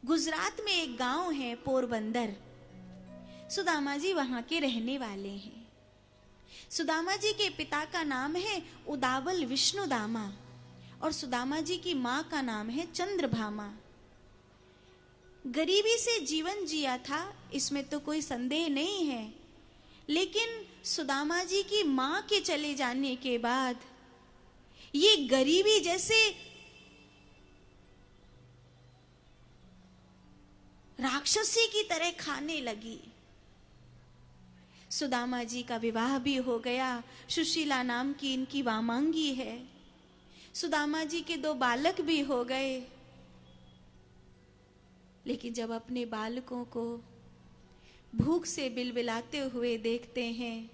गुजरात में एक गांव है पोरबंदर। सुदामा जी वहां के रहने वाले हैं। सुदामा जी के पिता का नाम है उदाबल विष्णुदामा और सुदामा जी की मां का नाम है चंद्रभामा। गरीबी से जीवन जिया था, इसमें तो कोई संदेह नहीं है, लेकिन सुदामा जी की मां के चले जाने के बाद ये गरीबी जैसे राक्षसी की तरह खाने लगी। सुदामा जी का विवाह भी हो गया। सुशीला नाम की इनकी वामांगी है। सुदामा जी के 2 बालक भी हो गए। लेकिन जब अपने बालकों को भूख से बिलबिलाते हुए देखते हैं,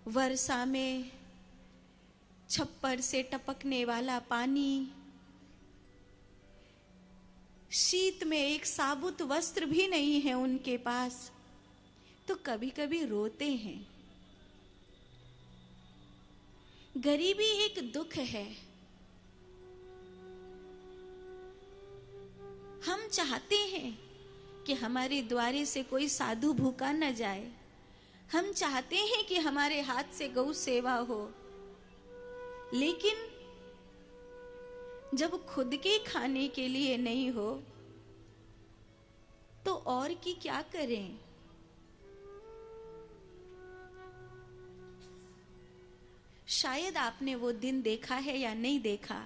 वर्षा में छप्पर से टपकने वाला पानी, शीत में एक साबुत वस्त्र भी नहीं है उनके पास, तो कभी कभी रोते हैं। गरीबी एक दुख है। हम चाहते हैं कि हमारे द्वारे से कोई साधु भूखा न जाए। हम चाहते हैं कि हमारे हाथ से गौ सेवा हो, लेकिन जब खुद के खाने के लिए नहीं हो तो और की क्या करें। शायद आपने वो दिन देखा है या नहीं देखा,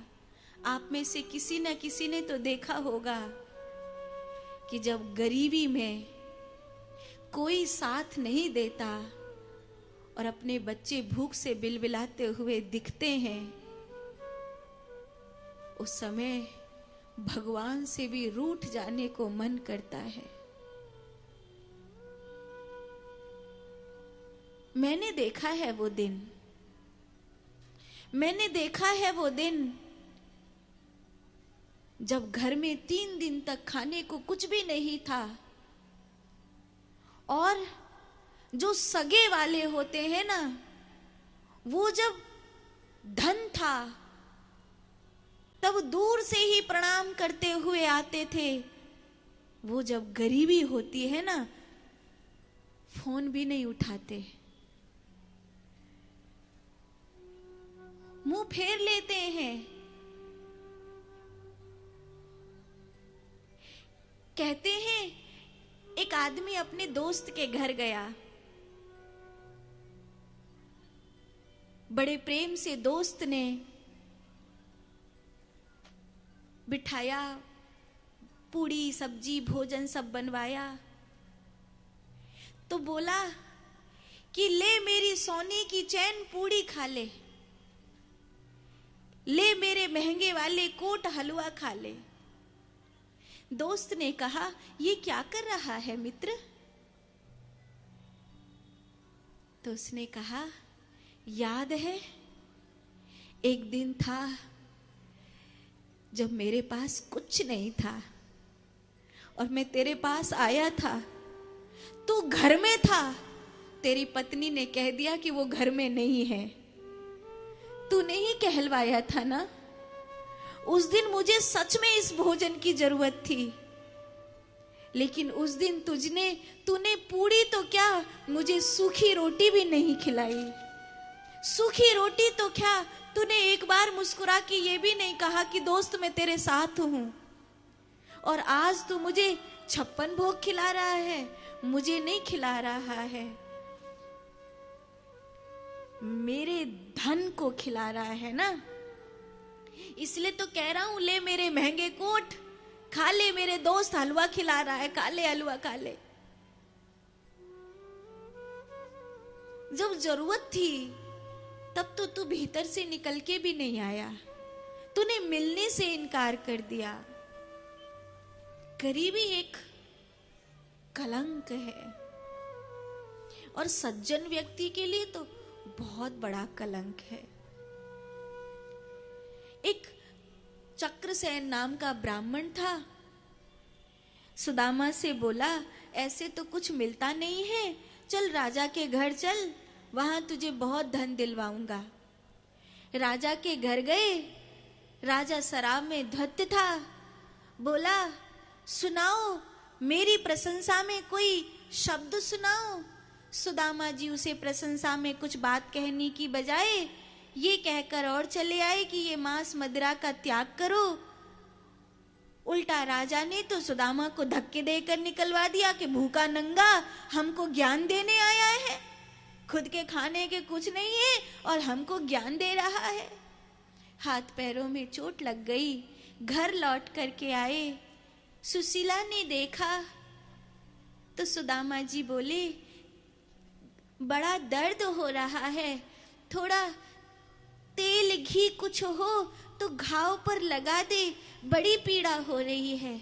आप में से किसी न किसी ने तो देखा होगा कि जब गरीबी में कोई साथ नहीं देता और अपने बच्चे भूख से बिलबिलाते हुए दिखते हैं, उस समय भगवान से भी रूठ जाने को मन करता है। मैंने देखा है वो दिन, मैंने देखा है वो दिन जब घर में 3 दिन तक खाने को कुछ भी नहीं था और जो सगे वाले होते हैं ना, वो जब धन था तब दूर से ही प्रणाम करते हुए आते थे। वो जब गरीबी होती है ना, फोन भी नहीं उठाते, मुंह फेर लेते हैं। कहते हैं एक आदमी अपने दोस्त के घर गया, बड़े प्रेम से दोस्त ने बिठाया, पूड़ी सब्जी भोजन सब बनवाया, तो बोला कि ले मेरी सोने की चैन पूड़ी खा ले, ले मेरे महंगे वाले कोट हलवा खा ले। दोस्त ने कहा, ये क्या कर रहा है मित्र? तो उसने कहा, याद है एक दिन था जब मेरे पास कुछ नहीं था और मैं तेरे पास आया था, तू घर में था, तेरी पत्नी ने कह दिया कि वो घर में नहीं है। तूने ही कहलवाया था ना, उस दिन मुझे सच में इस भोजन की जरूरत थी, लेकिन उस दिन तूने पूड़ी तो क्या, मुझे सूखी रोटी भी नहीं खिलाई। सूखी रोटी तो क्या, तूने एक बार मुस्कुरा के ये भी नहीं कहा कि दोस्त मैं तेरे साथ हूं। और आज तू मुझे 56 भोग खिला रहा है, मुझे नहीं खिला रहा है, मेरे धन को खिला रहा है ना। इसलिए तो कह रहा हूं, ले मेरे महंगे कोट खा ले, मेरे दोस्त हलवा खिला रहा है, खा ले हलवा खा ले। जब जरूरत थी तब तो तू भीतर से निकल के भी नहीं आया, तूने मिलने से इनकार कर दिया। गरीबी एक कलंक है और सज्जन व्यक्ति के लिए तो बहुत बड़ा कलंक है। एक चक्रसेन नाम का ब्राह्मण था, सुदामा से बोला, ऐसे तो कुछ मिलता नहीं है, चल राजा के घर चल, वहां तुझे बहुत धन दिलवाऊंगा। राजा के घर गए, राजा शराब में धत्त था, बोला, सुनाओ, मेरी प्रशंसा में कोई शब्द सुनाओ। सुदामा जी उसे प्रशंसा में कुछ बात कहने की बजाय ये कहकर और चले आए कि ये मांस मदिरा का त्याग करो। उल्टा राजा ने तो सुदामा को धक्के देकर निकलवा दिया कि भूखा नंगा हमको ज्ञान देने आया है, खुद के खाने के कुछ नहीं है और हमको ज्ञान दे रहा है। हाथ पैरों में चोट लग गई, घर लौट करके आए। सुशीला ने देखा तो सुदामा जी बोले, बड़ा दर्द हो रहा है, थोड़ा तेल घी कुछ हो तो घाव पर लगा दे, बड़ी पीड़ा हो रही है।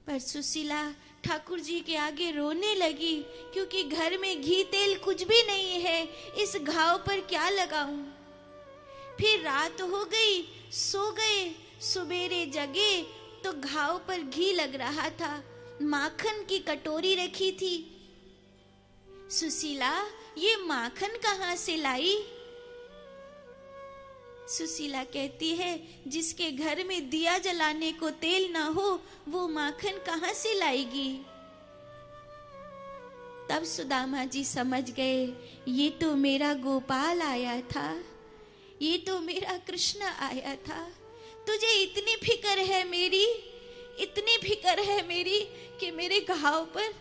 पर सुशीला ठाकुर जी के आगे रोने लगी, क्योंकि घर में घी तेल कुछ भी नहीं है, इस घाव पर क्या लगाऊं। फिर रात हो गई, सो गए। सुबेरे जगे तो घाव पर घी लग रहा था, माखन की कटोरी रखी थी। सुशीला, ये माखन कहाँ से लाई? सुशीला कहती है, जिसके घर में दिया जलाने को तेल ना हो वो माखन कहाँ से लाएगी। तब सुदामा जी समझ गए, ये तो मेरा गोपाल आया था, ये तो मेरा कृष्ण आया था। तुझे इतनी फिक्र है मेरी, इतनी फिक्र है मेरी कि मेरे घाव पर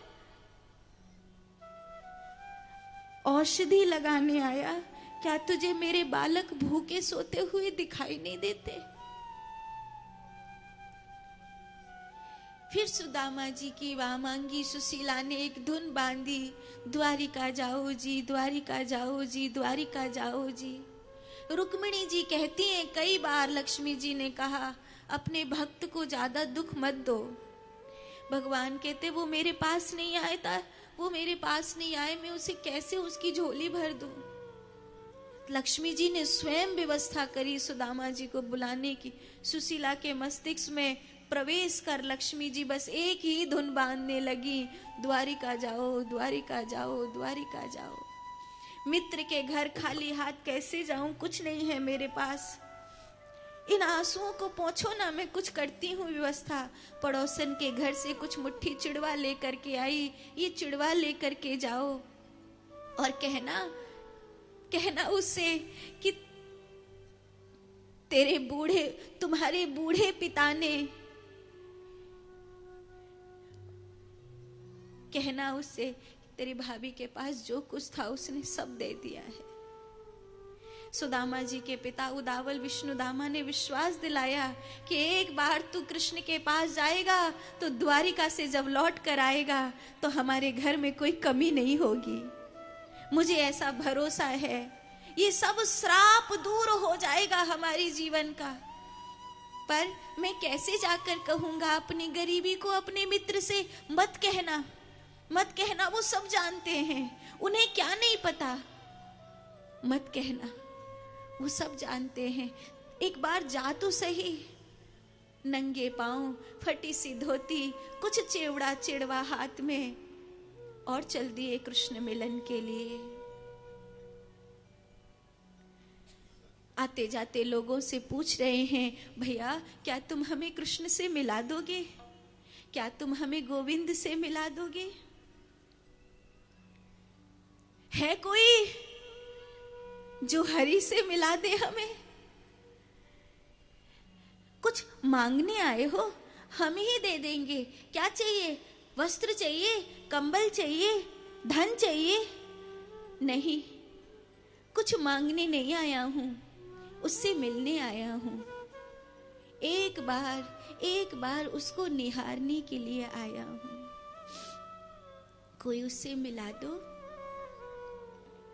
औषधि लगाने आया। क्या तुझे मेरे बालक भूखे सोते हुए दिखाई नहीं देते? फिर सुदामा जी की वामांगी सुशीला ने एक धुन बांधी, द्वारिका जाओ जी, द्वारिका जाओ जी, द्वारिका जाओ जी। रुक्मिणी जी कहती हैं, कई बार लक्ष्मी जी ने कहा, अपने भक्त को ज्यादा दुख मत दो। भगवान कहते, वो मेरे पास नहीं आया था, वो मेरे पास नहीं आए, मैं उसे कैसे उसकी झोली भर दूं। लक्ष्मी जी ने स्वयं व्यवस्था करी सुदामा जी को बुलाने की। सुशीला के मस्तिष्क में प्रवेश कर लक्ष्मी जी बस एक ही धुन बांधने लगी, द्वारिका जाओ, द्वारिका जाओ, द्वारिका जाओ। मित्र के घर खाली हाथ कैसे जाऊं, कुछ नहीं है मेरे पास, इन आंसुओं को पोंछो ना, मैं कुछ करती हूँ व्यवस्था। पड़ोसन के घर से कुछ मुट्ठी चिड़वा लेकर के आई, ये चिड़वा लेकर के जाओ और कहना उससे कि तुम्हारे बूढ़े पिता ने, कहना उससे तेरी भाभी के पास जो कुछ था उसने सब दे दिया है। सुदामा जी के पिता उदावल विष्णुदामा ने विश्वास दिलाया कि एक बार तू कृष्ण के पास जाएगा तो द्वारिका से जब लौट कर आएगा तो हमारे घर में कोई कमी नहीं होगी, मुझे ऐसा भरोसा है, ये सब श्राप दूर हो जाएगा हमारी जीवन का। पर मैं कैसे जाकर कहूंगा अपनी गरीबी को अपने मित्र से? मत कहना, मत कहना, वो सब जानते हैं, उन्हें क्या नहीं पता, मत कहना, वो सब जानते हैं। एक बार जा तो सही। नंगे पांव, फटी सी धोती, कुछ चिवड़ा चिड़वा हाथ में, और चल दिए कृष्ण मिलन के लिए। आते जाते लोगों से पूछ रहे हैं, भैया क्या तुम हमें कृष्ण से मिला दोगे? क्या तुम हमें गोविंद से मिला दोगे? है कोई जो हरि से मिला दे हमें? कुछ मांगने आए हो, हम ही दे देंगे। क्या चाहिए? वस्त्र चाहिए, कंबल चाहिए, धन चाहिए? नहीं, कुछ मांगने नहीं आया हूं, उससे मिलने आया हूं। एक बार उसको निहारने के लिए आया हूं। कोई उससे मिला दो।